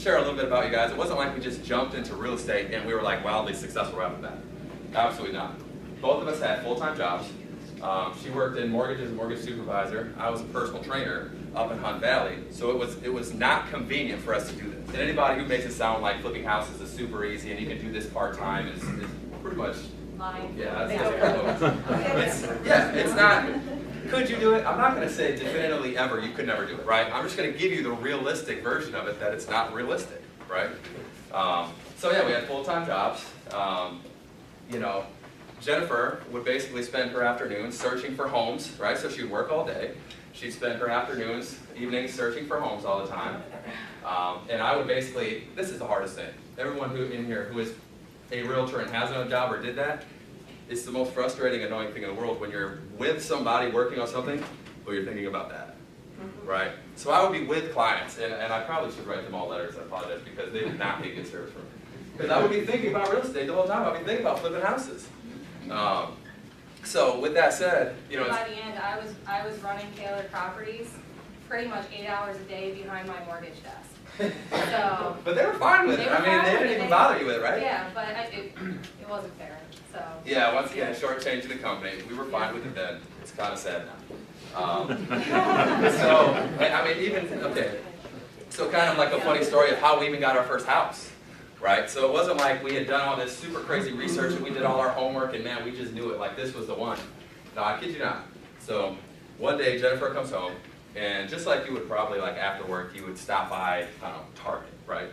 share a little bit about you guys. It wasn't like we just jumped into real estate and we were like wildly successful after that. Absolutely not. Both of us had full-time jobs. She worked in mortgages, mortgage supervisor. I was a personal trainer up in Hunt Valley. So it was not convenient for us to do this. And anybody who makes it sound like flipping houses is super easy and you can do this part-time is pretty much lying. Yeah, it's not. Could you do it? I'm not going to say definitively ever you could never do it, right? I'm just going to give you the realistic version of it that it's not realistic, right? So yeah, we had full-time jobs. You know, Jennifer would basically spend her afternoons searching for homes, right? So she'd work all day. She'd spend her afternoons, evenings searching for homes all the time. And I would basically, this is the hardest thing. Everyone who in here who is a realtor and has a job or did that, it's the most frustrating, annoying thing in the world when you're with somebody working on something, but you're thinking about that, right? So I would be with clients, and I probably should write them all letters, I apologize, because they did not get good service from me. Because I would be thinking about real estate the whole time. I'd be thinking about flipping houses. So with that said, you know. By the end, I was running Taylor Properties pretty much 8 hours a day behind my mortgage desk. So, but they were fine with it. I mean, they didn't even bother you with it, right? Yeah, but it wasn't fair. So. Yeah, once again, shortchanging the company. We were fine with it then. It's kind of sad now. So, I mean, even, okay. So kind of like a funny story of how we even got our first house, right? So it wasn't like we had done all this super crazy research and we did all our homework and man, we just knew it, like this was the one. No, I kid you not. So one day Jennifer comes home and just like you would probably like after work, you would stop by, I don't know, Target, right?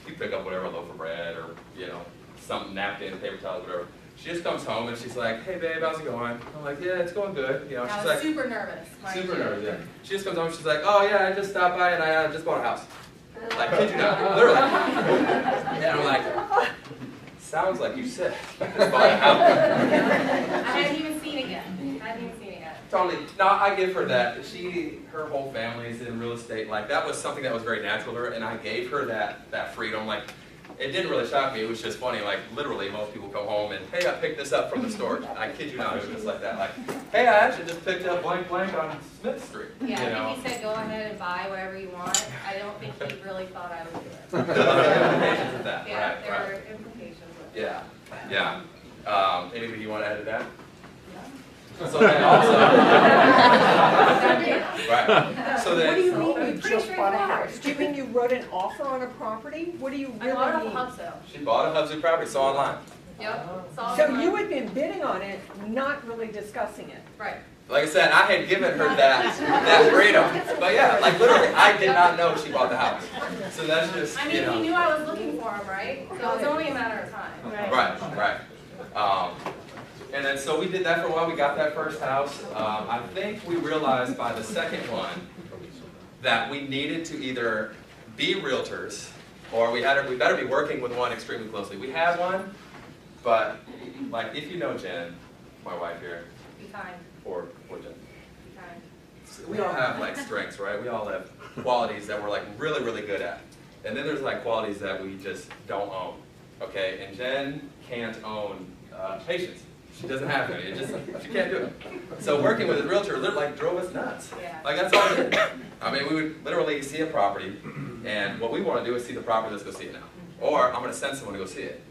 You pick up whatever, loaf of bread or, you know, some napkin, paper towels, whatever. She just comes home and she's like, hey babe, how's it going? I'm like, yeah, it's going good. You know, she's like, super nervous. Super nervous, yeah. She just comes home and she's like, oh yeah, I just stopped by and I just bought a house. Like, kid you not, literally. And I'm like, sounds like you said, just bought a house. I hadn't even seen it yet. Totally. No, I give her that. Her whole family's in real estate. Like, that was something that was very natural to her, and I gave her that freedom. Like, it didn't really shock me. It was just funny. Like, literally, most people come home and, hey, I picked this up from the store. I kid you not, it was just like that. Like, hey, I actually just picked up blank on Smith Street. Yeah, you know? I think he said go ahead and buy whatever you want. I don't think he really thought I would do it. There were implications with that. Yeah, right, there right. were implications with it. Yeah, yeah. Anything you want to add to that? So then also, right. So then, what do you mean you just bought a house? Do you mean you wrote an offer on a property? What do you really mean? I bought it off a Hubzone. She bought a Hubzone property, so online. Yep. So you had been bidding on it, not really discussing it. Right. Like I said, I had given her that freedom. But yeah, like literally, I did not know she bought the house. So that's just, I mean, he knew I was looking for him, right? So it was only a matter of time. Right. And then so we did that for a while. We got that first house. I think we realized by the second one that we needed to either be realtors or we better be working with one extremely closely. We had one, but like if you know Jen, my wife here, Be kind. or Jen, Be kind. we all have like strengths, right? We all have qualities that we're like really, really good at. And then there's like qualities that we just don't own, okay? And Jen can't own patience. She doesn't have any. She can't do it. So working with a realtor like drove us nuts. Yeah. Like that's all it did. I mean, we would literally see a property, and what we want to do is see the property. Let's go see it now. Or I'm going to send someone to go see it,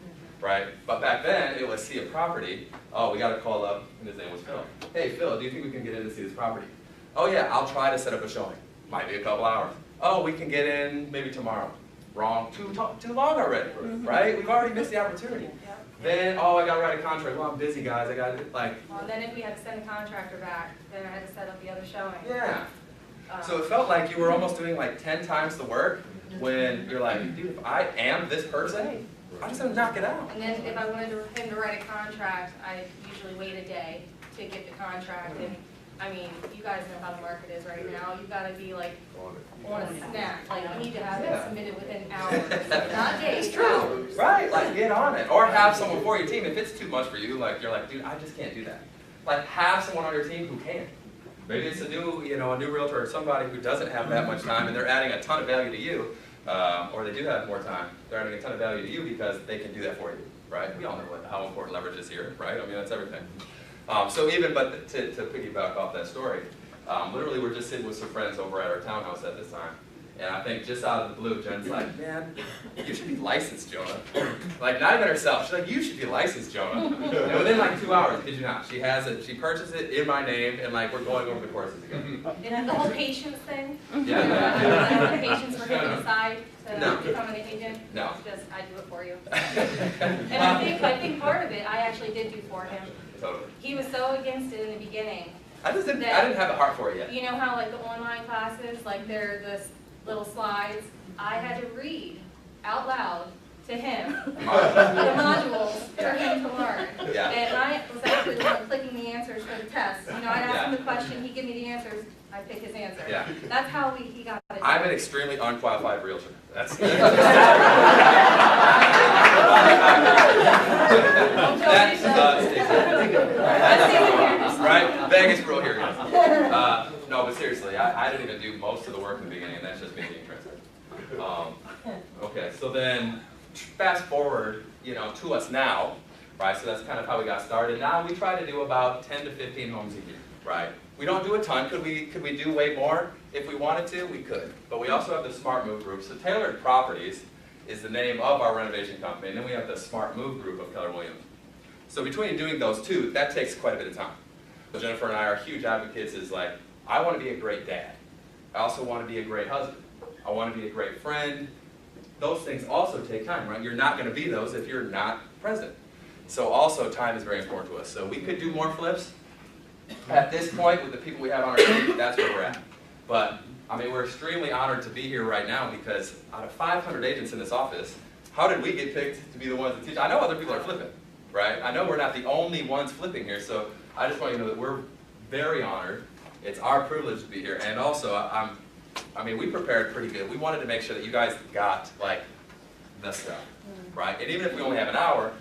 right? But back then it was see a property. Oh, we got to call up, and his name was Phil. Hey Phil, do you think we can get in to see this property? Oh yeah, I'll try to set up a showing. Might be a couple hours. Oh, we can get in maybe tomorrow. Wrong. Too long already, right? We've already missed the opportunity. Then, oh, I got to write a contract. Well, I'm busy, guys. I got to, like... Well, then if we had to send a contractor back, then I had to set up the other showing. Yeah. So it felt like you were almost doing like 10 times the work when you're like, dude, if I am this person, I'm just going to knock it out. And then if I wanted him to write a contract, I usually wait a day to get the contract. And I mean, you guys know how the market is right now. You've got to be like on a snap. Like you need to have it submitted within hours, not days. It's true, right? Like get on it, or have someone for your team. If it's too much for you, like you're like, dude, I just can't do that. Like have someone on your team who can. Maybe it's a new realtor or somebody who doesn't have that much time, and they're adding a ton of value to you, or they do have more time. They're adding a ton of value to you because they can do that for you, right? We all know how important leverage is here, right? I mean, that's everything. So even, but to piggyback off that story, literally we're just sitting with some friends over at our townhouse at this time, And I think just out of the blue, Jen's like, man, you should be licensed, Jonah. Like, not even herself. She's like, you should be licensed, Jonah. And within like 2 hours, kid you not, she has it, she purchased it in my name, and like, we're going over the courses again. And the whole patience thing, Yeah. patience for him to decide to No. become an agent, No. just, I do it for you. And I think part of it, I actually did do for him. Totally. He was so against it in the beginning. I didn't have the heart for it yet. You know how like the online classes, like they're the little slides? I had to read out loud to him the modules for him to learn. Yeah. And I was actually the one clicking the answers for the test. You know, I'd ask him the question, he'd give me the answers, I'd pick his answer. Yeah. That's how he got it. I'm an extremely unqualified realtor. That's right? Vegas rule here, guys. No, but seriously, I didn't even do most of the work in the beginning, and that's just me being transparent. Okay, so then fast forward, to us now, right? So that's kind of how we got started. Now we try to do about 10 to 15 homes a year, right? We don't do a ton. Could we do way more? If we wanted to, we could. But we also have the Smart Move Group. So Tailored Properties is the name of our renovation company, and then we have the Smart Move Group of Keller Williams. So between doing those two, that takes quite a bit of time. So Jennifer and I are huge advocates is like, I want to be a great dad. I also want to be a great husband. I want to be a great friend. Those things also take time, right? You're not going to be those if you're not present. So also time is very important to us. So we could do more flips. At this point, with the people we have on our team, that's where we're at. But, I mean, we're extremely honored to be here right now because out of 500 agents in this office, how did we get picked to be the ones to teach? I know other people are flipping, right? I know we're not the only ones flipping here, so I just want you to know that we're very honored. It's our privilege to be here. And also, I mean, we prepared pretty good. We wanted to make sure that you guys got, like, the stuff, right? And even if we only have an hour,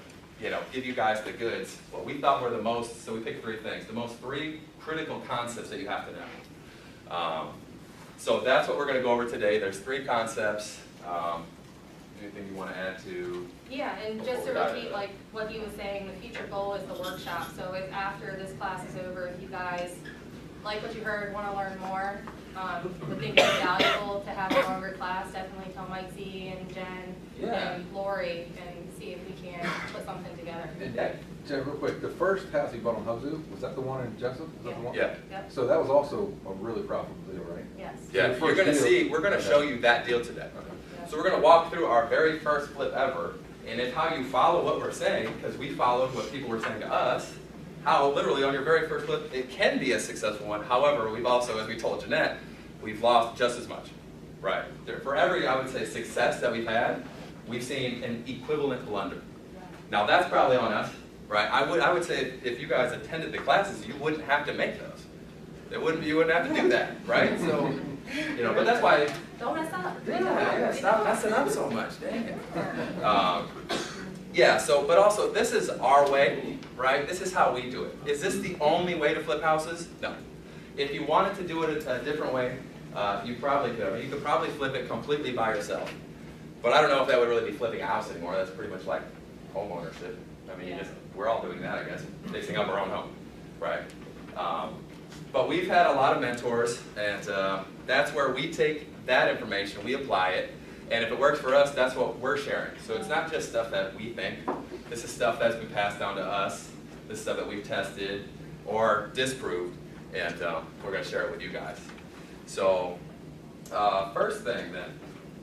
give you guys the goods. What we thought were the most, so we picked 3 things. The most 3 critical concepts that you have to know. So that's what we're going to go over today. There's 3 concepts. Anything you want to add to? Yeah, and just to repeat like what he was saying, the future goal is the workshop. So if after this class is over, if you guys like what you heard, want to learn more, would think it's valuable to have a longer class, definitely tell Mike Z and Jen and Lori and see if we can put something together. Jeff, real quick, the first house you bought on Huzzoo, was that the one in Jessup? Was that the one? Yeah. Yep. So that was also a really profitable deal, right? Yes. Yeah, you're going to see, we're going to show you that deal today. So we're going to walk through our very first flip ever, and if how you follow what we're saying, because we followed what people were saying to us, how literally on your very first flip, it can be a successful one. However, we've also, as we told Jeanette, we've lost just as much, right? For every, I would say, success that we've had, we've seen an equivalent blunder. Now that's probably on us, right? I would say if you guys attended the classes, you wouldn't have to make those. You wouldn't have to do that, right? So, but that's why. Don't mess up. Yeah, stop messing up so much, dang it. Yeah, so, but also, this is our way, right? This is how we do it. Is this the only way to flip houses? No. If you wanted to do it a different way, you probably could. I mean, you could probably flip it completely by yourself. But I don't know if that would really be flipping a house anymore. That's pretty much like home ownership. I mean, we're all doing that, I guess, fixing up our own home, right? But we've had a lot of mentors, and that's where we take that information, we apply it, and if it works for us, that's what we're sharing. So it's not just stuff that we think. This is stuff that's been passed down to us. This is stuff that we've tested or disproved, and we're going to share it with you guys. So first thing then.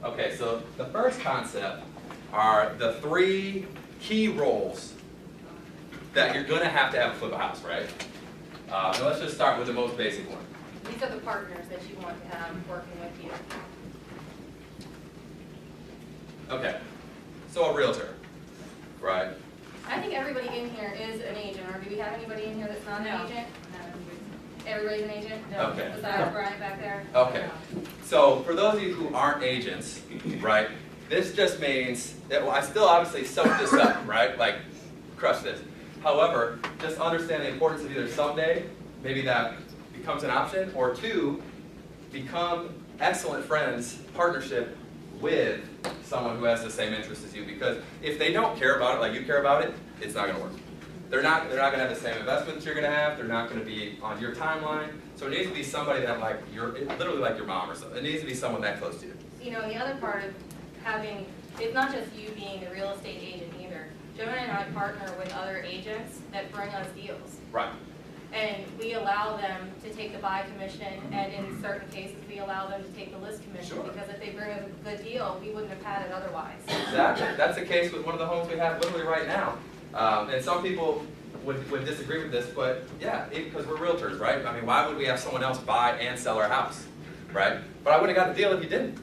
Okay, so the first concept are the 3 key roles that you're going to have to flip a house, right? Now let's just start with the most basic one. These are the partners that you want to have working with you. Okay, so a realtor, right? I think everybody in here is an agent, or do we have anybody in here that's not an agent? Everybody's an agent? Okay. Besides Brian back there? Okay, so for those of you who aren't agents, right, this just means that, well, I still obviously soak this up, right, like crush this. However, just understand the importance of either someday, maybe that becomes an option, or 2, become excellent friends, partnership with someone who has the same interest as you. Because if they don't care about it like you care about it, it's not going to work. They're not going to have the same investments you're going to have. They're not going to be on your timeline. So it needs to be somebody that literally like your mom or something. It needs to be someone that close to you. you know, the other part of having, it's not just you being the real estate agent either. Jonah and I partner with other agents that bring us deals. Right. And we allow them to take the buy commission, and in certain cases, we allow them to take the list commission. Sure. Because if they bring us a good deal, we wouldn't have had it otherwise. Exactly. That's the case with one of the homes we have literally right now. And some people would disagree with this, but yeah, because we're realtors, right? I mean, why would we have someone else buy and sell our house, right? But I would have got the deal if he didn't.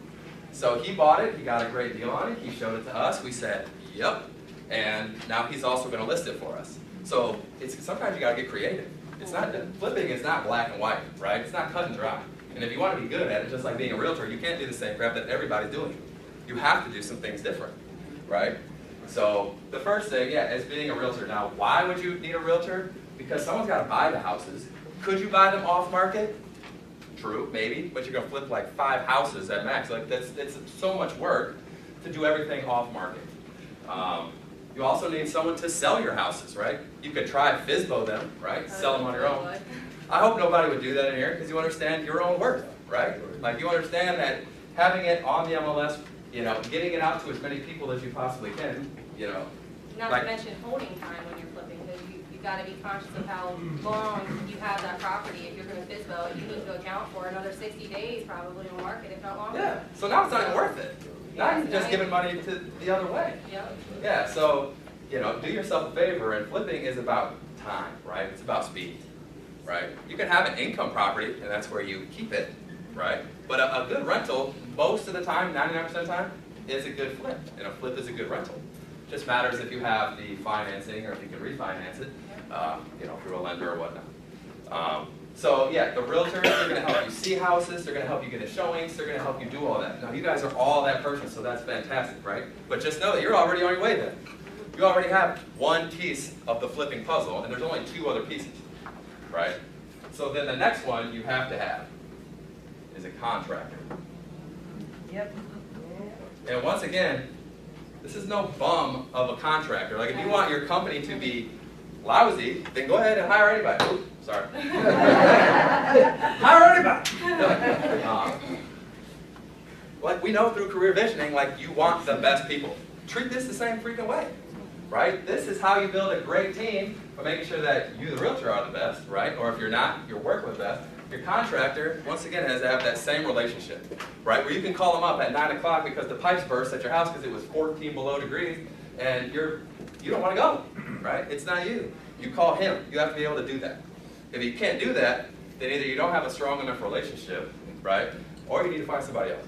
So he bought it, he got a great deal on it, he showed it to us, we said, yep, and now he's also going to list it for us. So sometimes you got to get creative. It's not, flipping is not black and white, right? It's not cut and dry. And if you want to be good at it, just like being a realtor, you can't do the same crap that everybody's doing. You have to do some things different, right? So the first thing, yeah, is being a realtor. Now, why would you need a realtor? Because someone's got to buy the houses. Could you buy them off market? True, maybe, but you're going to flip like 5 houses at max. Like it's so much work to do everything off market. You also need someone to sell your houses, right? You could try FSBO them, right? Sell them on your own. I hope nobody would do that in here because you understand your own worth, right? Like you understand that having it on the MLS, you know, getting it out to as many people as you possibly can, you know. Not like, to mention holding time when you're flipping, because you've got to be conscious of how long you have that property. If you're going to FSBO it, you need to account for another 60 days probably on the market, if not longer. yeah, so now it's not even worth it. Now you're just giving money to the other way. Yep. Yeah, so, you know, do yourself a favor, and flipping is about time, right? It's about speed, right? You can have an income property, and that's where you keep it, right? But a good rental, most of the time, 99% of the time, is a good flip, and a flip is a good rental. Just matters if you have the financing or if you can refinance it, you know, through a lender or whatnot. So yeah, the realtors, they're going to help you see houses, they're going to help you get the showings, they're going to help you do all that. Now you guys are all that person, so that's fantastic, right? But just know that you're already on your way then. You already have one piece of the flipping puzzle, and there's only 2 other pieces, right? So then the next one you have to have is a contractor. Yep. And once again, this is no bum of a contractor. Like if you want your company to be lousy, then go ahead and hire anybody. Oops, sorry. Hire anybody. Like we know through career visioning, like you want the best people. Treat this the same freaking way, right? This is how you build a great team by making sure that you, the realtor, are the best, right? Or if you're not, you're working with the best. Your contractor, once again, has to have that same relationship, right? Where you can call them up at 9 o'clock because the pipes burst at your house because it was 14 below degrees, and you don't want to go, right? It's not you. You call him. You have to be able to do that. If you can't do that, then either you don't have a strong enough relationship, right? Or you need to find somebody else.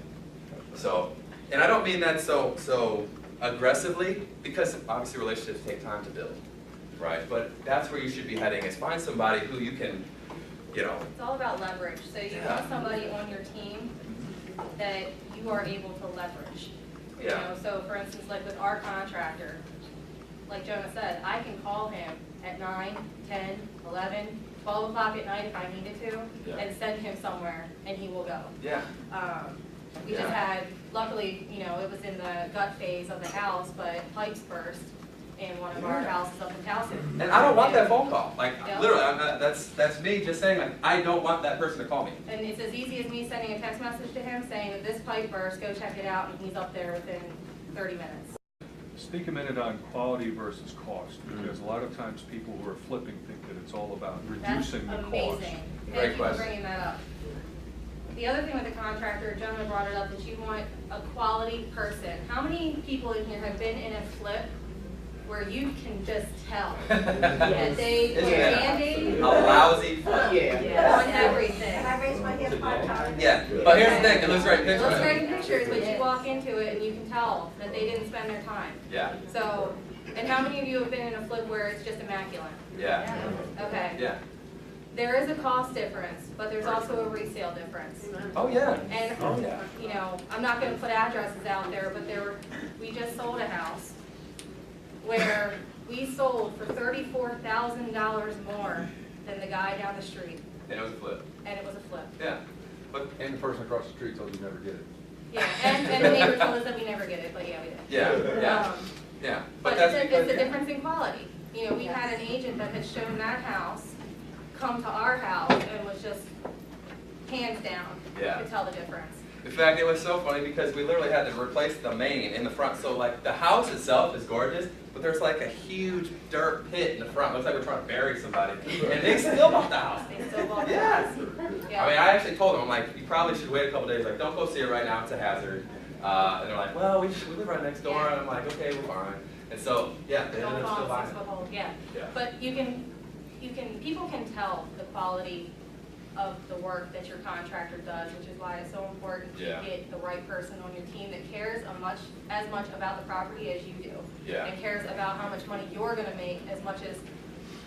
So, and I don't mean that so aggressively, because obviously relationships take time to build, right? But that's where you should be heading, is find somebody who you can, you know. It's all about leverage. So you want somebody on your team that you are able to leverage. You Yeah. know, so for instance, like with our contractor, like Jonah said, I can call him at 9, 10, 11, 12 o'clock at night if I needed to, Yeah. and send him somewhere, and he will go. Yeah. We just had, luckily, you know, it was in the gut phase of the house, but pipes burst in one of our houses up in Towson. And I don't want that phone call. Like, Yeah. literally, that's me just saying, like, I don't want that person to call me. And it's as easy as me sending a text message to him saying that this pipe burst, go check it out, and he's up there within 30 minutes. Speak a minute on quality versus cost, because a lot of times people who are flipping think that it's all about reducing the That's cost. amazing. Great Thank you for question. bringing that up. The other thing with the contractor, Jonah brought it up, that you want a quality person. How many people in here have been in a flip where you can just tell that they put Isn't it Band-Aid a lousy flip? on everything? Can I raise my hand 5 times? Yeah, but here's the thing, it looks great It pictures. looks great in pictures, but you walk into it and you can tell that they didn't spend their time. Yeah, So, and how many of you have been in a flip where it's just immaculate? yeah, Okay. yeah. There is a cost difference, but there's also a resale difference. Oh, yeah. And, Oh, yeah. you know, I'm not gonna put addresses out there, but we just sold a house where we sold for $34,000 more than the guy down the street, And it was a flip. and it was a flip. Yeah. But, And the person across the street told you never get it. Yeah, and the neighbor told us that we never get it, but yeah, we did. yeah, Um, yeah. But that's it's because, a yeah. difference in quality. You know, we had an agent that had shown that house, come to our house, and was just hands down, Yeah. to tell the difference. In fact, it was so funny because we literally had to replace the main in the front. So like the house itself is gorgeous, but there's like a huge dirt pit in the front. Looks like we're trying to bury somebody. And they still bought the house. They still want Yes. Yeah. I mean, I actually told them, I'm like, you probably should wait a couple days. Like, don't go see it right now. It's a hazard. And they're like, well, we live right next door. Yeah. And I'm like, okay, we're fine. And so, yeah, they Don't ended up still fall buying 6 it. foot hole, yeah. Yeah. But people can tell the quality of the work that your contractor does, which is why it's so important to Yeah. get the right person on your team that cares as much about the property as you do. Yeah. And cares about how much money you're gonna make as much as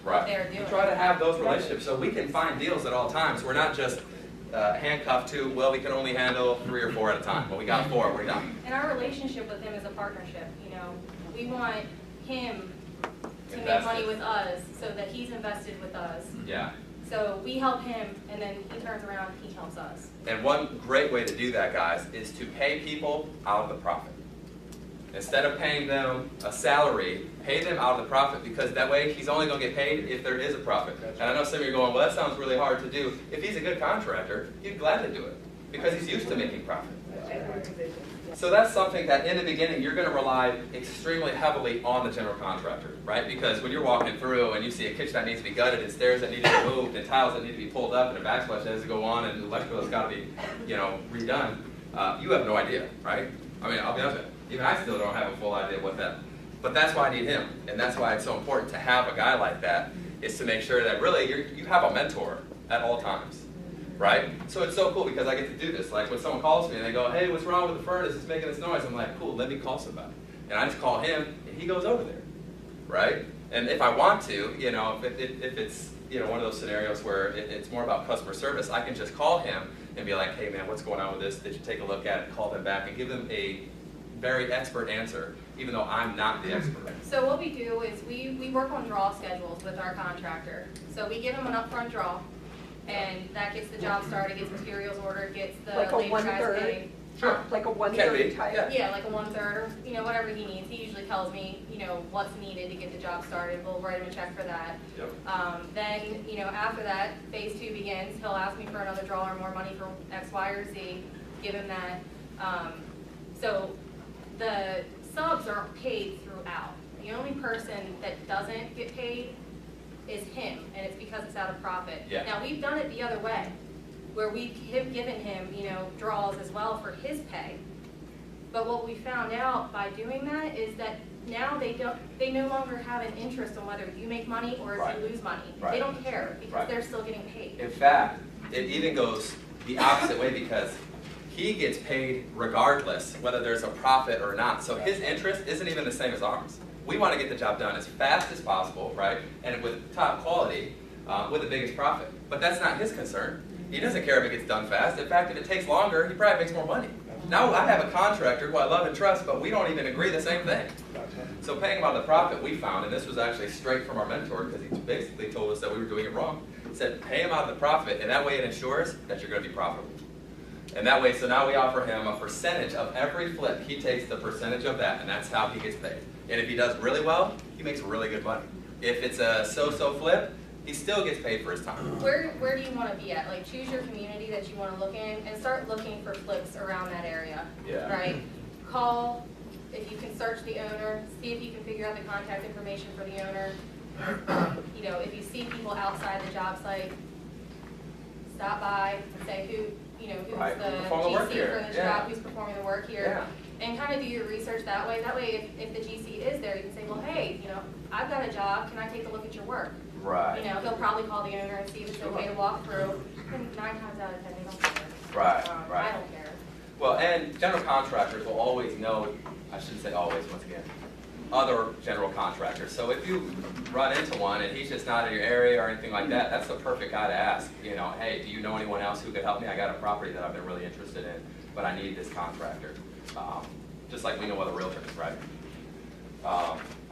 what Right. they're doing. We try to have those relationships so we can find deals at all times. We're not just handcuffed to, well, we can only handle 3 or 4 at a time. Well, we got 4, we're done. And our relationship with him is a partnership, you know. We want him to make Invested. money with us so that he's invested with us. Yeah. So we help him, and then he turns around, he helps us. And one great way to do that, guys, is to pay people out of the profit. Instead of paying them a salary, pay them out of the profit, because that way he's only going to get paid if there is a profit. And I know some of you are going, well, that sounds really hard to do. If he's a good contractor, he'd gladly do it, because he's used to making profit. So that's something that in the beginning you're going to rely extremely heavily on the general contractor, right? Because when you're walking through and you see a kitchen that needs to be gutted, and stairs that need to be moved, and tiles that need to be pulled up, and a backsplash that has to go on, and electrical that's got to be, redone, you have no idea, right? I mean, I'll be honest with you. Even I still don't have a full idea what that. But that's why I need him, and that's why it's so important to have a guy like that, is to make sure that really you have a mentor at all times. Right? So it's so cool because I get to do this. Like when someone calls me and they go, hey, what's wrong with the furnace? It's making this noise. I'm like, cool, let me call somebody. And I just call him and he goes over there. Right? And if I want to, if it's one of those scenarios where it's more about customer service, I can just call him and be like, hey man, what's going on with this? Did you take a look at it? Call them back and give them a very expert answer, even though I'm not the expert. So what we do is we work on draw schedules with our contractor. So we give him an upfront draw, and that gets the job started, gets materials ordered, gets the Like a labor guys 1/3? paid. Sure. Like a Can be, one-third type? yeah. Yeah, like a 1/3, or whatever he needs. He usually tells me, what's needed to get the job started. We'll write him a check for that. Yep. Then, after that, phase 2 begins. He'll ask me for another draw or more money for X, Y, or Z. Give him that. So the subs are paid throughout. The only person that doesn't get paid is him, and it's because it's out of profit. Yeah. Now, we've done it the other way, where we've given him, draws as well for his pay. But what we found out by doing that is that now they no longer have an interest on whether you make money or if Right. you lose money. Right. They don't care because Right. they're still getting paid. In fact, it even goes the opposite way because he gets paid regardless whether there's a profit or not. So his interest isn't even the same as ours. We want to get the job done as fast as possible, right? And with top quality, with the biggest profit. But that's not his concern. He doesn't care if it gets done fast. In fact, if it takes longer, he probably makes more money. Now I have a contractor who I love and trust, but we don't even agree the same thing. So paying him on the profit, we found, and this was actually straight from our mentor because he basically told us that we were doing it wrong. He said, pay him out of the profit, and that way it ensures that you're going to be profitable. And that way, so now we offer him a percentage of every flip. He takes the percentage of that, and that's how he gets paid. And if he does really well, he makes really good money. If it's a so-so flip, he still gets paid for his time. Where do you want to be at? Like, choose your community that you want to look in and start looking for flips around that area. Yeah. Right? Call, if you can search the owner, see if you can figure out the contact information for the owner. If you see people outside the job site, stop by and say who's Right. the Who's performing the work GC here? for this Yeah. job, who's performing the work here. And kind of do your research that way. That way, if the GC is there, you can say, well, hey, I've got a job. Can I take a look at your work? Right. He'll probably call the owner and see if it's okay to walk through. And 9 times out of 10, they don't care. Right, I right. don't care. Well, and general contractors will always know, I shouldn't say always, once again, other general contractors. So if you run into one and he's just not in your area or anything like that, that's the perfect guy to ask. Hey, do you know anyone else who could help me? I got a property that I've been really interested in, but I need this contractor. Just like we know other realtors, right?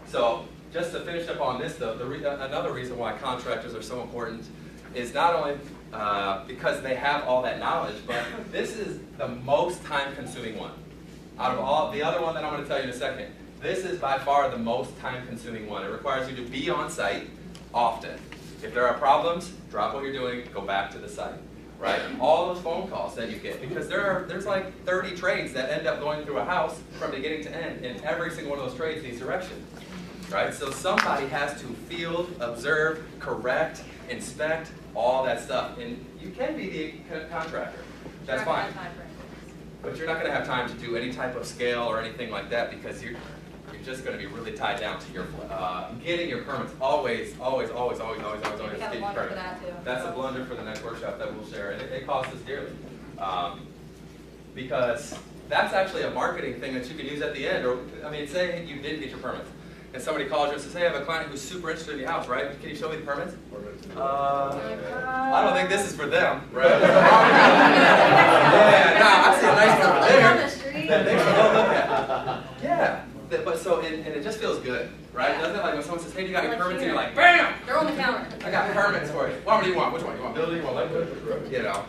So just to finish up on this, another reason why contractors are so important is not only because they have all that knowledge, but this is the most time-consuming one. Out of all, the other one that I'm going to tell you in a second, this is by far the most time-consuming one. It requires you to be on site often. If there are problems, drop what you're doing, go back to the site. right? All those phone calls that you get, because there's like 30 trades that end up going through a house from beginning to end, and every single one of those trades needs direction, right? So somebody has to field, observe, correct, inspect, all that stuff, and you can be the contractor. That's You're not fine. gonna have time for anything. But you're not going to have time to do any type of scale or anything like that because you're just going to be really tied down to your getting your permits. Always We got a get your blunder for permits. that too. That's a blunder for the next workshop that we'll share, and it costs us dearly. Because that's actually a marketing thing that you can use at the end. Or I mean, say you didn't get your permits, and somebody calls you and says, "Hey, I have a client who's super interested in your house, right? Can you show me the permits?" I don't think this is for them, right? Yeah, no, I see a nice one over Living on the there. street. That they should go look at. Yeah, but so and it just feels good, right? Doesn't it? Like when someone says, "Hey, you got your Like permits?" and here. you're like, "Bam! They're on the counter. I got permits for you. What do you want? Which one? You want building? You want liquid? You know,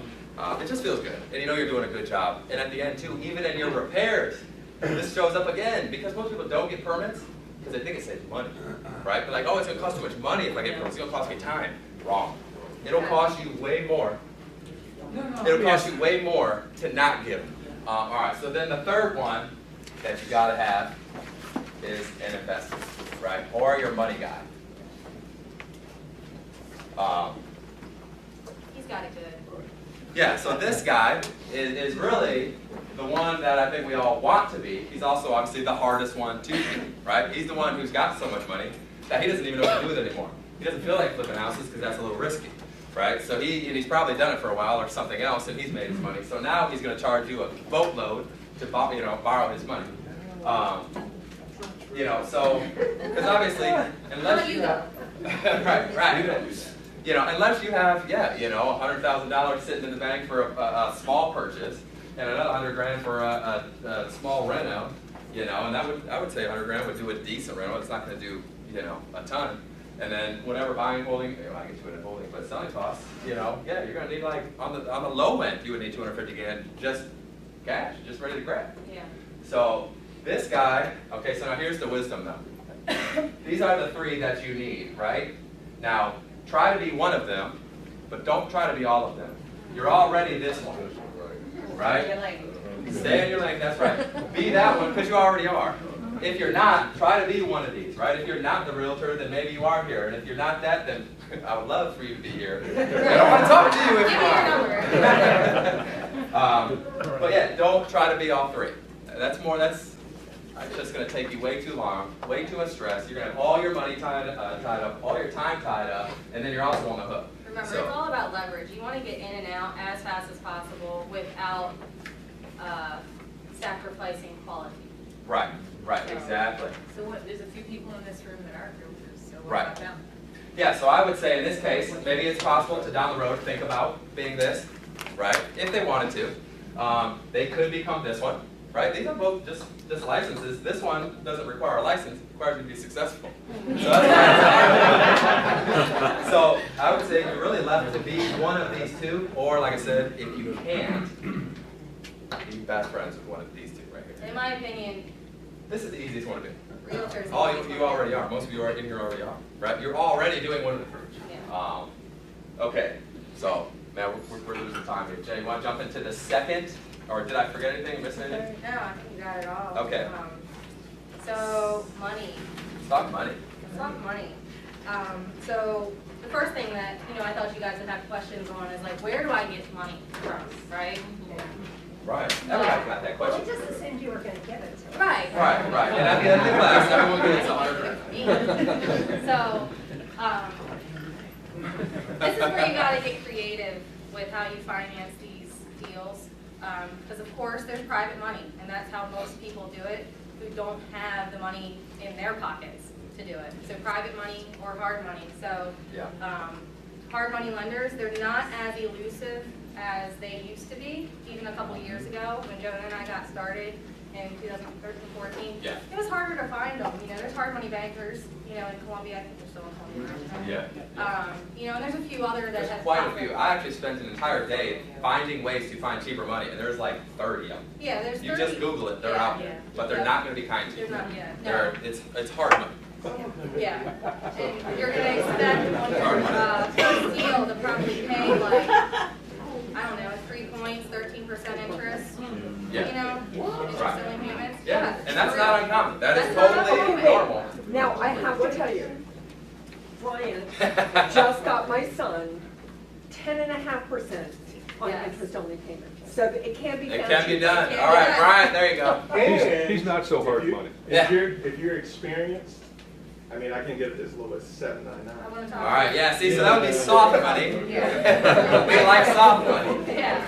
it just feels good, and you know you're doing a good job. And at the end too, even in your repairs, this shows up again because most people don't get permits because they think it saves money, right? They're like, "Oh, it's gonna cost too much money if I get permits. It's gonna cost me time." Wrong. It'll cost you way more. It'll cost you way more to not give them. All right. So then the third one that you gotta have is an investor, right? Or your money guy. He's got it good. Yeah, so this guy is really the one that I think we all want to be. He's also obviously the hardest one to be, right? He's the one who's got so much money that he doesn't even know what to do with it anymore. He doesn't feel like flipping houses because that's a little risky, right? So he's probably done it for a while or something else, and he's made his money. So now he's going to charge you a boatload to borrow his money. So because obviously unless you have right. Unless you have, $100,000 sitting in the bank for a small purchase, and another $100,000 for a small reno, and I would say $100,000 would do a decent reno. It's not going to do, a ton. And then whatever buying, holding, I get to it in holding, but selling costs, you're going to need like on the low end, you would need $250,000 just cash, just ready to grab. Yeah. So this guy, okay, so now here's the wisdom though. These are the three that you need, right? Now, try to be one of them, but don't try to be all of them. You're already this one, right? Stay in your lane, that's right. Be that one, because you already are. If you're not, try to be one of these, right? If you're not the realtor, then maybe you are here. And if you're not that, then I would love for you to be here. I don't want to talk to you if you are. But yeah, don't try to be all three. That's just going to take you way too long, way too much stress. You're going to have all your money tied up, all your time tied up, and then you're also on the hook. Remember, it's all about leverage. You want to get in and out as fast as possible without sacrificing quality. Right, exactly. So there's a few people in this room that are realtors, so what Right. about them? Yeah, so I would say in this case, maybe it's possible to down the road think about being this, right? If they wanted to. They could become this one, right? These are both just licenses. This one doesn't require a license, it requires you to be successful. So I would say you're really left to be one of these two, or like I said, if you can't, be best friends with one of these two right here. In my opinion, This is the easiest one to be. realtors. All you already are. Most of you are in here already are, right? You're already doing one of the first. Yeah. Okay, so man, we're losing time here. Jay, you want to jump into the second, or did I forget anything? Miss anything? No, I think you got it all. Okay. So money. Let's talk money. Let's talk money. So the first thing that I thought you guys would have questions on is like, where do I get money from, right? Right. Everybody got that Well, question. it just assumed you were gonna give it to them. Right. Right. And at the end of the class, everyone gets 100. So, this is where you gotta get creative with how you finance these deals. Because of course, there's private money, and that's how most people do it, who don't have the money in their pockets to do it. So private money or hard money. So, Yeah. hard money lenders, they're not as elusive as they used to be, even a couple years ago when Jonah and I got started in 2013-14. Yeah. It was harder to find them. There's hard money bankers, in Columbia. I think they're still in Columbia. Yeah. And there's a few other that There's have quite a popped few. up. I actually spent an entire day finding ways to find cheaper money, and there's like 30 of them. Yeah, there's 30. You just Google it, they're Yeah, out there. yeah. But they're Yeah. not going to be kind to you. They're not, yeah. They're, it's hard money. Yeah, and you're gonna expect on your first deal to probably pay like, I don't And that's not uncommon, that is That's not totally uncommon. normal. Now, I have to tell you, Brian just got my son 10.5% on Yes. interest-only payment. So it can be It done. can be done, Yeah. all right, Brian, there you go. And He's not so hard if you- money. Yeah. If you're experienced, I mean, I can get it as low as I $7.99. wanna talk. All right, yeah, see, so that would be soft money. Yeah. We like soft money. Yeah,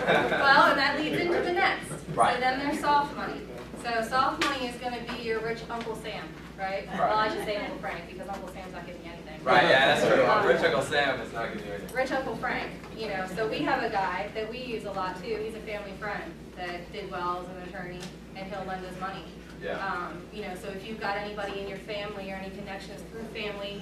well, and that leads into the next. Right. So then there's soft money. So soft money is gonna be your rich Uncle Sam, right? Well, I should say Uncle Frank, because Uncle Sam's not giving you anything. Right, yeah, that's true. Rich Uncle Sam is not giving you anything. Rich Uncle Frank, you know, so we have a guy that we use a lot too. He's a family friend that did well as an attorney, and he'll lend us money. Yeah. You know, so if you've got anybody in your family or any connections through family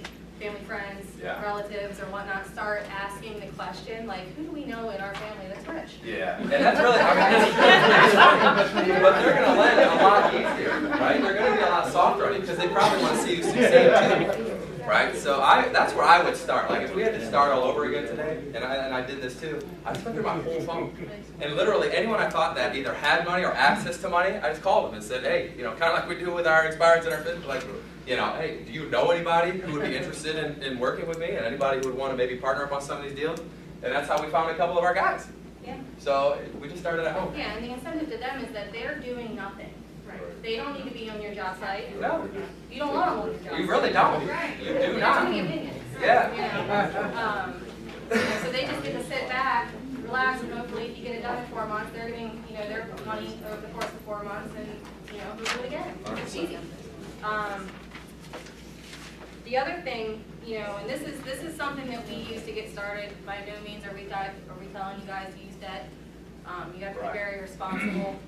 friends, Yeah. relatives or whatnot, start asking the question, like, who do we know in our family that's rich? Yeah, and that's really, I mean, it's funny, but they're gonna lend a lot easier, right? They're gonna be a lot softer on you, because they probably wanna see you succeed too, right? So that's where I would start, like, if we had to start all over again today, and I did this too, I'd spend through my whole phone. And literally, anyone I thought that either had money or access to money, I just called them and said, hey, you know, kind of like we do with our expireds and our business, like, you know, hey, do you know anybody who would be interested in working with me, and anybody who would want to maybe partner up on some of these deals? And that's how we found a couple of our guys. Yeah. So we just started at home. Yeah, and the incentive to them is that they're doing nothing. Right. They don't need to be on your job site. No, You don't want them on your job site. you really don't. Right. You do They're not. doing opinions. Yeah. You know, so they just get to sit back, relax, and hopefully if you get it done in 4 months, they're getting, you know, their money over the course of 4 months, and, you know, we'll do it again. It's easy. The other thing, you know, and this is something that we use to get started. By no means are we telling you guys to use debt. You have to be Right. very responsible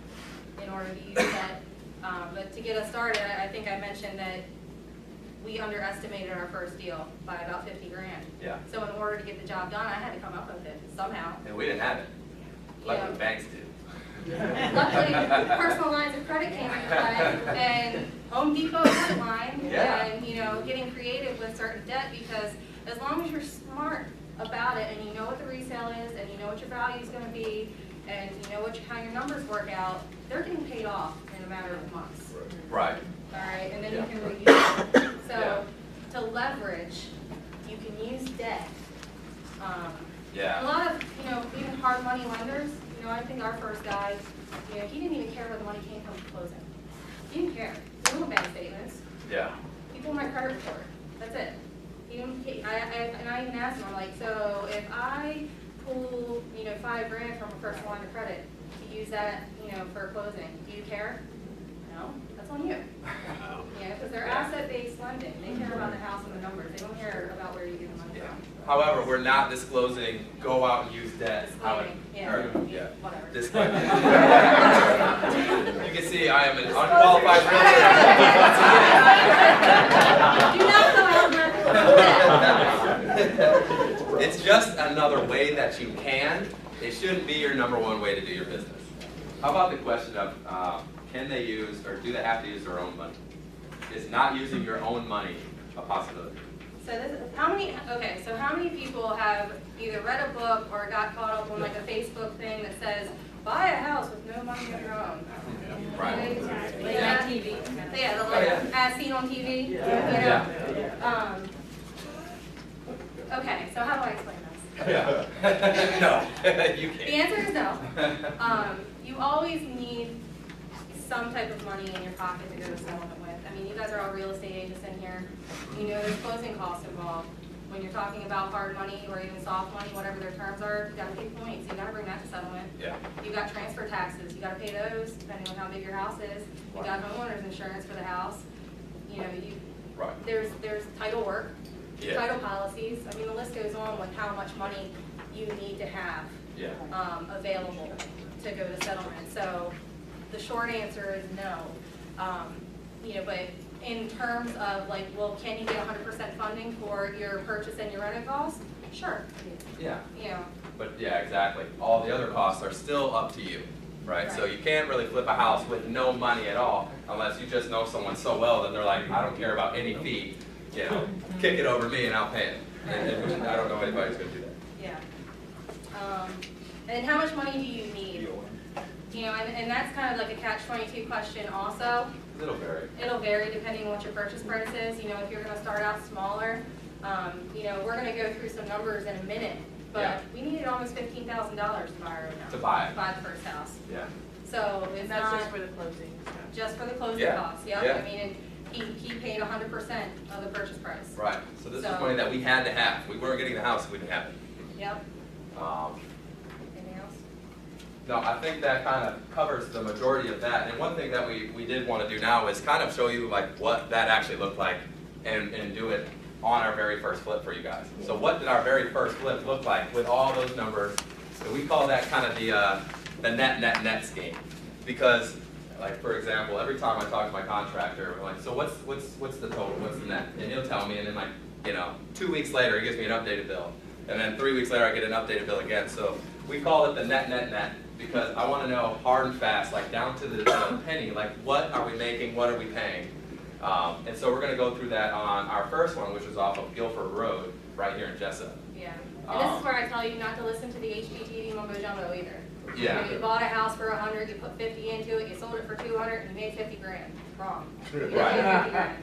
in order to use debt. But to get us started, I think I mentioned that we underestimated our first deal by about 50 grand. Yeah. So in order to get the job done, I had to come up with it somehow. And we didn't have it. Like Yeah. the banks do. Luckily, personal lines of credit came into play, and Home Depot credit line, Yeah. and, you know, getting creative with certain debt, because as long as you're smart about it, and you know what the resale is, and you know what your value is gonna be, and you know how your numbers work out, they're getting paid off in a matter of months. Right. All right, and then you Yeah. can reuse it. Yeah. So, to leverage, you can use debt. A Yeah. lot of, you know, even hard money lenders, you know, I think our first guy, you know, he didn't even care where the money came from closing. He didn't care. He didn't want bank statements. Yeah. He pulled my credit report. That's it. He didn't, and I even asked him, I'm like, so if I pull, you know, 5 grand from a personal line of credit to use that, you know, for closing, do you care? No, that's on you. Yeah, because they're asset-based lending. They care about the house and the numbers. They don't care about where you get the money Yeah. from. However, we're not disclosing, go out and use debt. Disclaiming, yeah, Or, yeah. whatever. Disclaimer. You can see I am an unqualified Do not go out there. It's just another way that you can. It shouldn't be your number one way to do your business. How about the question of, can they use, or do they have to use their own money? Is not using your own money a possibility? So this is, so how many people have either read a book or got caught up on like a Facebook thing that says, buy a house with no money of your own? Right. Yeah, TV. Yeah, the like, as seen on TV, you know? Okay, so how do I explain this? No, you The can't. answer is no. You always need some type of money in your pocket to go to settlement with. I mean, you guys are all real estate agents in here. You know there's closing costs involved. When you're talking about hard money or even soft money, whatever their terms are, you gotta pay points. You gotta bring that to settlement. Yeah. You got transfer taxes. You gotta pay those depending on how big your house is. You got homeowners insurance for the house. You know, Right. there's title work, Yeah. title policies. I mean, the list goes on with how much money you need to have Yeah. available to go to settlement. So the short answer is no. You know, but in terms of like, well, can you get 100% funding for your purchase and your rental costs? Sure. Yeah. You know, But yeah, exactly. All the other costs are still up to you, right? So Right. you can't really flip a house with no money at all unless you just know someone so well that they're like, I don't care about any fee, you know, kick it over me and I'll pay it. And I don't know anybody who's gonna do that. yeah. And how much money do you need? You know, and that's kind of like a catch-22 question also. It'll vary. It'll vary depending on what your purchase price is. You know, if you're gonna start out smaller, you know, we're gonna go through some numbers in a minute, Yeah. but we needed almost $15,000 to buy our own house. To buy it. To buy the first house. Yeah. So it's And that's not just for the closing stuff. just for the closing Yeah. costs, yep. Yeah. I mean, and he paid 100% of the purchase price. Right. So this is So- money that we had to have. We weren't getting the house if we didn't have it. Yep. Um, Anything else? No, I think that kind of covers the majority of that. And one thing that we did want to do now is kind of show you like what that actually looked like and do it on our very first flip for you guys. So what did our very first flip look like with all those numbers? So we call that kind of the net scheme. Because like for example, every time I talk to my contractor, we're like, so what's the total? What's the net? And he'll tell me, and then like, you know, 2 weeks later he gives me an updated bill. And then 3 weeks later I get an updated bill again. So we call it the net because I want to know hard and fast, like down to the penny, like what are we making, what are we paying? And so we're going to go through that on our first one, which was off of Guilford Road, right here in Jessup. Yeah. And this is where I tell you not to listen to the HGTV mumbo jumbo either. Yeah. You know, you bought a house for 100, you put 50 into it, you sold it for 200, and you made 50 grand. Wrong. You didn't Right. make 50 grand.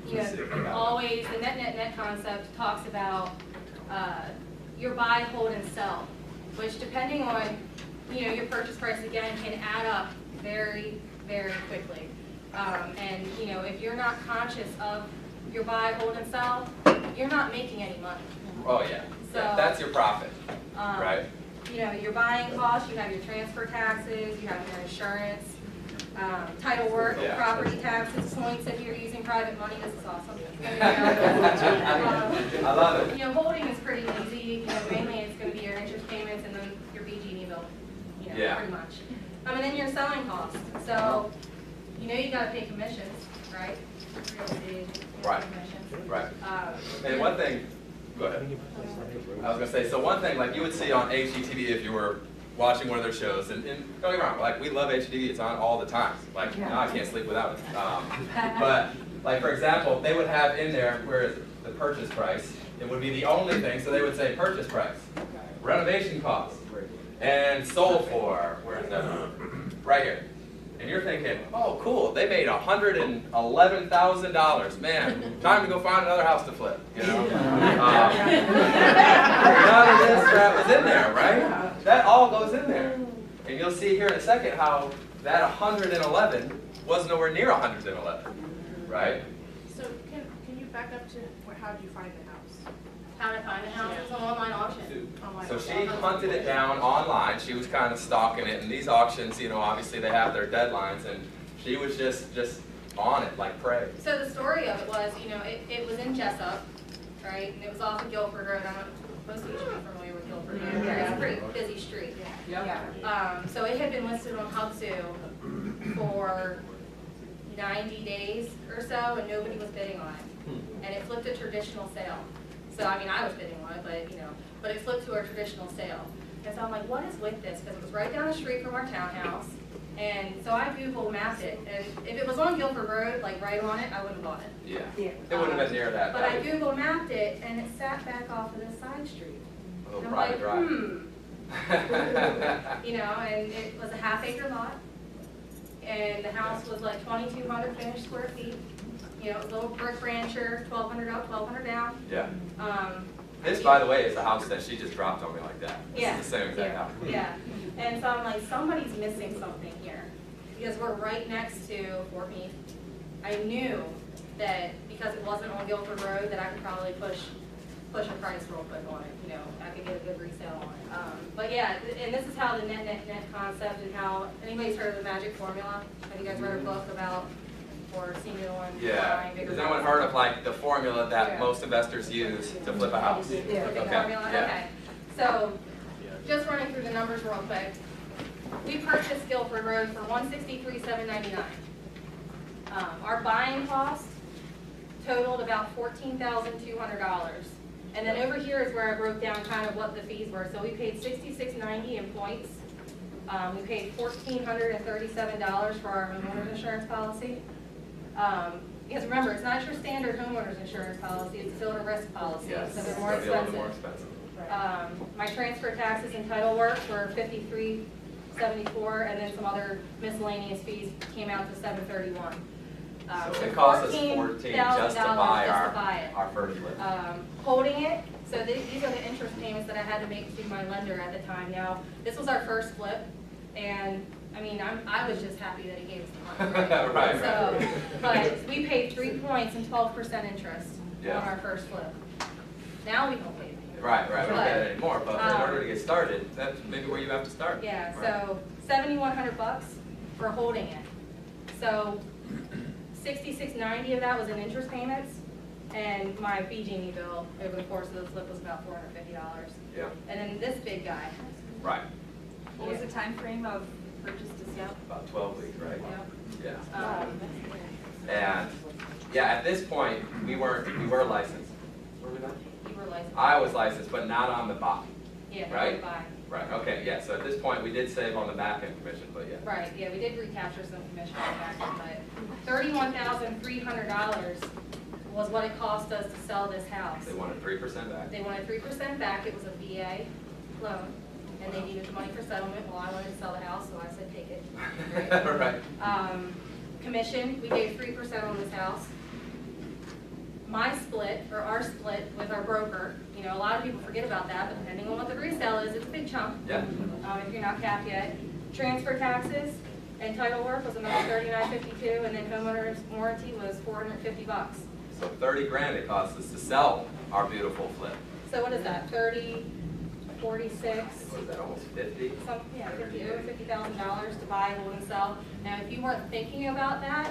You know, always the net concept talks about your buy, hold, and sell, which depending on, you know, your purchase price again can add up very, very quickly. And you know, if you're not conscious of your buy, hold, and sell, you're not making any money. Oh yeah. So- Yeah, that's your profit, right? You know, your buying costs, you have your transfer taxes, you have your insurance, title work, Yeah. property taxes, points if you're using private money. This is awesome. I love it. You know, holding is pretty easy. You know, mainly it's going to be your interest payments and then your BG&E bill. You know, Yeah. pretty much. And then your selling costs. So, you know, you got to pay commissions, right? Real estate agents, you pay Right. commissions. Right. And Yeah. one thing, go ahead. I was gonna say, so one thing like you would see on HGTV if you were watching one of their shows, and don't get me wrong, like we love HGTV, it's on all the time. Like now I can't sleep without it. But like for example, they would have in there where is the purchase price. It would be the only thing, so they would say purchase price, renovation costs, and sold for. Where is that? Right here. And you're thinking, oh, cool, they made $111,000. Man, time to go find another house to flip, you know? None of this crap is in there, right? That all goes in there. And you'll see here in a second how that 111 was nowhere near 111, right? So can you back up to how did you find the house? How to find a house? It's an online auction. Online So she auction. hunted it down online. She was kind of stalking it. And these auctions, you know, obviously they have their deadlines. And she was just on it like prey. So the story of it was, you know, it was in Jessup, right? And it was off of Guilford Road. I don't know, most of you should be familiar with Guilford Road. It's a pretty busy street. So it had been listed on Hubzu for 90 days or so, and nobody was bidding on it. And it flipped a traditional sale. So, I mean, I was bidding on it, but, you know, but it flipped to a traditional sale. And so I'm like, what is with this? Because it was right down the street from our townhouse. And so I Google mapped it. And if it was on Guilford Road, like right on it, I wouldn't have bought it. Yeah. Yeah. It wouldn't have been near that But I value. Google mapped it, and it sat back off of this side street. A little And I'm private like, drive. You know, and it was a half-acre lot. And the house was like 2,200 finished square feet. You know, it was a little brick rancher, 1,200 up, 1,200 down. Yeah. Um, This, by the way, is the house that she just dropped on me like that. This Yeah. is the same exact house. Yeah, and so I'm like, somebody's missing something here, because we're right next to Fort Meade. I knew that because it wasn't on Guilford Road, that I could probably push a price real quick on it, you know, I could get a good resale on it. But yeah, and this is how the net concept and how, anybody's heard of the magic formula? Have you guys read a book about, or seen it on? Yeah. bigger Has anyone houses? heard of like the formula that Yeah. most investors use to flip a house? Yeah. Okay, Okay, formula, yeah. okay. So, just running through the numbers real quick. We purchased Guilford Road for $163,799. Our buying cost totaled about $14,200. And then over here is where I broke down kind of what the fees were. So we paid $66.90 in points. We paid $1,437 for our homeowner's insurance policy. Because remember, it's not your standard homeowner's insurance policy, it's still a risk policy, Yes. so It's they're more gonna be a little expensive. more expensive. My transfer taxes and title work were $774, and then some other miscellaneous fees came out to $731. So it cost us $14 $14,000 just to buy it. our first flip. Holding it, so these are the interest payments that I had to make to my lender at the time. Now, this was our first flip, and I mean, I was just happy that he gave us the money. Right? Right, So, right. but we paid 3 points and 12% interest Yeah. on our first flip. Now we don't pay it. Right, we don't But, get it anymore, but in um, order to get started, that's maybe where you have to start. Yeah, Right. so $7,100 for holding it. So $66.90 of that was in interest payments, and my BG&E bill over the course of the flip was about $450. Yeah, And then this big guy. right, What was the time frame of purchase to sale? about 12 weeks, right? Yeah. Yeah. Um, And, yeah, at this point, we were licensed. Were we not? You were licensed. I was licensed, but not on the buy. Yeah, right? buy. Right, okay, yeah, so at this point, we did save on the back end commission, but yeah. Right, yeah, we did recapture some commission on that, but $31,300 was what it cost us to sell this house. They wanted 3% back. They wanted 3% back, it was a VA loan, and they needed the money for settlement. Well, I wanted to sell the house, so I said, take it. Great. Right. Commission, we gave 3% on this house. My split, or our split with our broker, you know, a lot of people forget about that, but depending on what the resale is, it's a big chunk. Yeah, If you're not capped yet. Transfer taxes and title work was another $39.52, and then homeowner's warranty was $450. so 30 grand it cost us to sell our beautiful flip. So what is that, 30, 46? What is that, almost 50? Some, yeah, over $50,000 to buy, hold, and sell. Now, if you weren't thinking about that,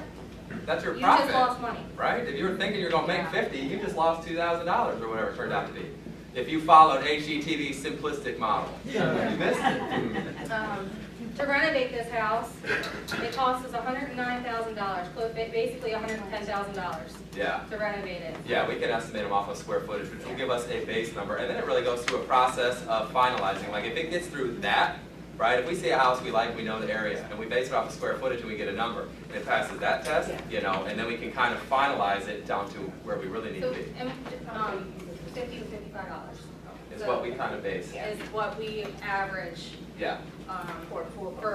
That's your you profit. just lost money. Right? If you were thinking you're gonna make Yeah. 50, you just lost $2,000 or whatever it turned out to be. If you followed HGTV's simplistic model, you missed it. To renovate this house, it cost us $109,000, basically $110,000 Yeah. to renovate it. Yeah, we can estimate them off of square footage, which will give us a base number, and then it really goes through a process of finalizing. Like if it gets through that, right? If we see a house we like, we know the area, and we base it off of square footage and we get a number, and it passes that test, you know, and then we can kind of finalize it down to where we really need So, to be. and, $50 to $55 Is what we kind of base. is what we average Yeah. for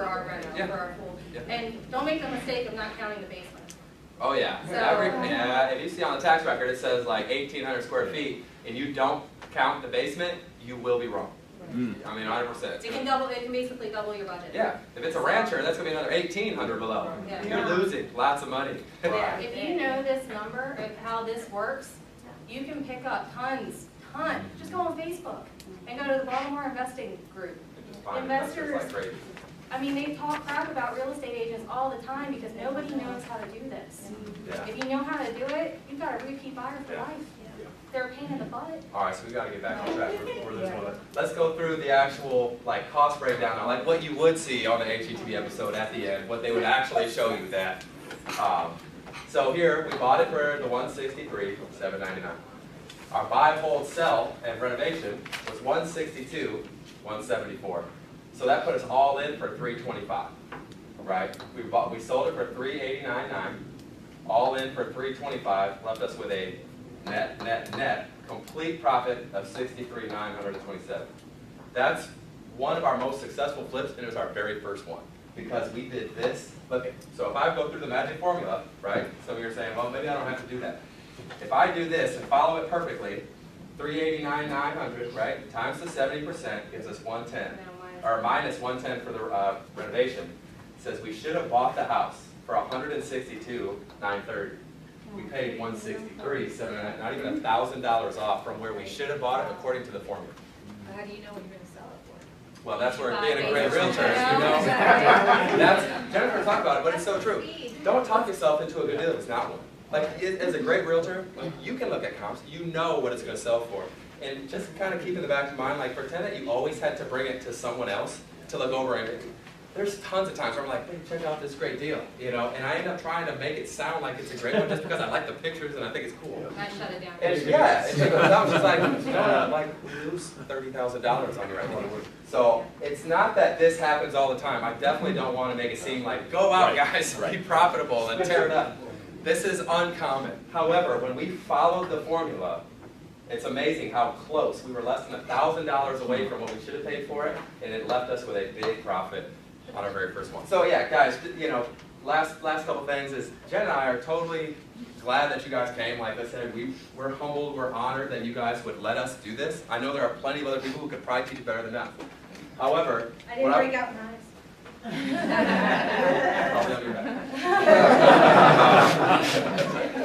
our reno, Yeah. for our pool. Yeah. And don't make the mistake of not counting the basement. Oh yeah. So- Yeah, if you see on the tax record it says like 1,800 square feet, and you don't count the basement, you will be wrong. I mean, 100%. It can basically double your budget. Yeah, if it's a rancher, that's gonna be another 1,800 below. Yeah. You're losing lots of money. Yeah, if you know this number of how this works, you can pick up tons. Just go on Facebook and go to the Baltimore Investing Group. Just find investors like Investors, crazy. I mean, they talk crap about real estate agents all the time because nobody knows how to do this. Yeah. If you know how to do it, you've got a repeat buyer for Yeah. life. They're a pain in the butt. All right, so we gotta get back on track. Let's go through the actual like cost breakdown now, like what you would see on the HGTV episode at the end, what they would actually show you that. So here, we bought it for the $163, $799. Our buy, hold, sell, and renovation was $162, $174. So that put us all in for $325, right? We sold it for $389.9, all in for $325, left us with a net complete profit of $63,927. That's one of our most successful flips, and it was our very first one because we did this. Look, so if I go through the magic formula, right? Some of you are saying, well, maybe I don't have to do that. If I do this and follow it perfectly, $389,900, right, times the 70% gives us 110, or minus 110 for the renovation. It says we should have bought the house for $162,930. We paid $163, not even $1,000 off from where we should have bought it according to the formula. How do you know what you're gonna sell it for? Well, that's where Buy being a great basement. realtor, you know. That's, Jennifer talked about it, but it's so true. Don't talk yourself into a good deal if it's not one. Like, as a great realtor, you can look at comps, you know what it's gonna sell for. And just kind of keep in the back of your mind, like pretend that you always had to bring it to someone else to look over and there's tons of times where I'm like, hey, check out this great deal, you know, and I end up trying to make it sound like it's a great one just because I like the pictures and I think it's cool. I shut it down. And yeah, and she goes down, she's like, you don't like lose $30,000 on your idea. So it's not that this happens all the time. I definitely don't want to make it seem like, go out guys, be profitable and tear it up. This is uncommon. However, when we followed the formula, it's amazing how close. We were less than $1,000 away from what we should have paid for it, and it left us with a big profit. on our very first one. So yeah, guys, you know, last couple things is Jen and I are totally glad that you guys came. Like I said, we're humbled, we're honored that you guys would let us do this. I know there are plenty of other people who could probably teach better than that. However, I didn't break out knives. Probably on your back.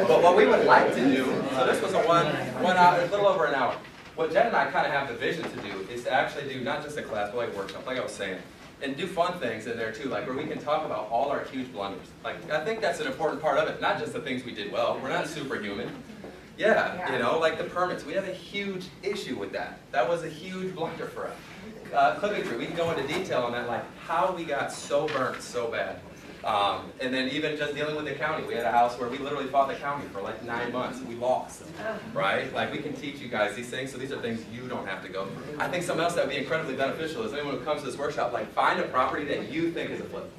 But what we would like to do, so this was a one hour, a little over an hour. What Jen and I kind of have the vision to do is to actually do not just a class, but like a workshop, like I was saying, and do fun things in there too, like where we can talk about all our huge blunders. Like I think that's an important part of it, not just the things we did well. We're not superhuman. Yeah, you know, like the permits. We have a huge issue with that. That was a huge blunder for us. Clipping tree, we can go into detail on that, like how we got so burnt so bad. And then even just dealing with the county. We had a house where we literally fought the county for like 9 months. We lost, right? Like we can teach you guys these things, so these are things you don't have to go through. I think something else that would be incredibly beneficial is anyone who comes to this workshop, like find a property that you think is a flip,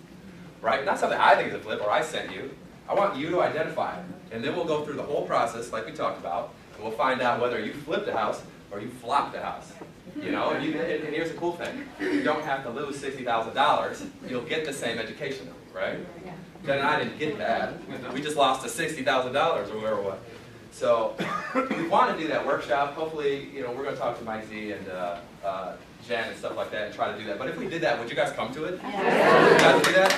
right? Not something I think is a flip or I sent you. I want you to identify it. And then we'll go through the whole process like we talked about, and we'll find out whether you flipped a house or you flopped a house. You know, and here's the cool thing. You don't have to lose $60,000. You'll get the same education, right? Jen and I didn't get that. We just lost to $60,000 or whatever it was. So we want to do that workshop. Hopefully, you know, we're going to talk to Mike Z and Jen and stuff like that and try to do that. But if we did that, would you guys come to it? Yeah. Would you guys do that?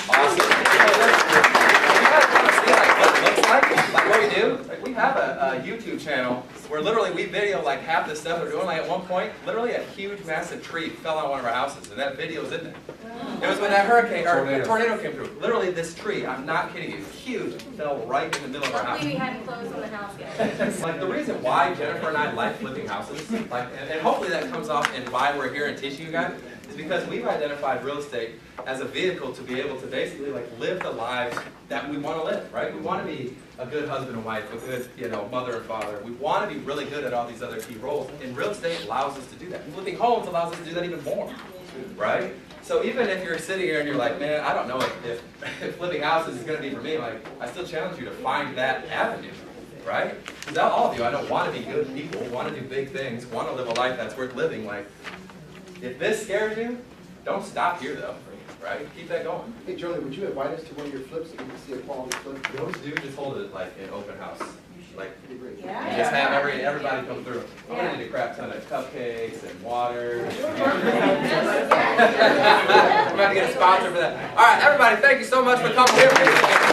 Awesome. You guys want to see like what it looks like what we do? Like we have a YouTube channel where literally we video like half the stuff we're doing. Like at one point, literally a huge massive tree fell on one of our houses, and that video's in there. It was when that hurricane or tornado came through. Literally this tree, I'm not kidding you, huge, fell right in the middle of our house. Luckily we hadn't closed on the house yet. Like the reason why Jennifer and I like flipping houses, like, and hopefully that comes off in why we're here and teaching you guys, is because we've identified real estate as a vehicle to be able to basically like live the lives that we want to live, right? We want to be a good husband and wife, a good, you know, mother and father. We want to be really good at all these other key roles, and real estate allows us to do that. Flipping homes allows us to do that even more, right? So even if you're sitting here and you're like, man, I don't know if flipping houses is going to be for me, like, I still challenge you to find that avenue, right? Because all of you, I know, want to be good people, want to do big things, want to live a life that's worth living. Like, if this scares you, don't stop here though, right? Keep that going. Hey, Jolie, would you invite us to one of your flips so we can see a quality flip? Those do just hold it like an open house. Like, Yeah. you just have everybody come through. I'm gonna need a crap ton of cupcakes and water. I'm about to get a sponsor for that. All right, everybody, thank you so much for coming here.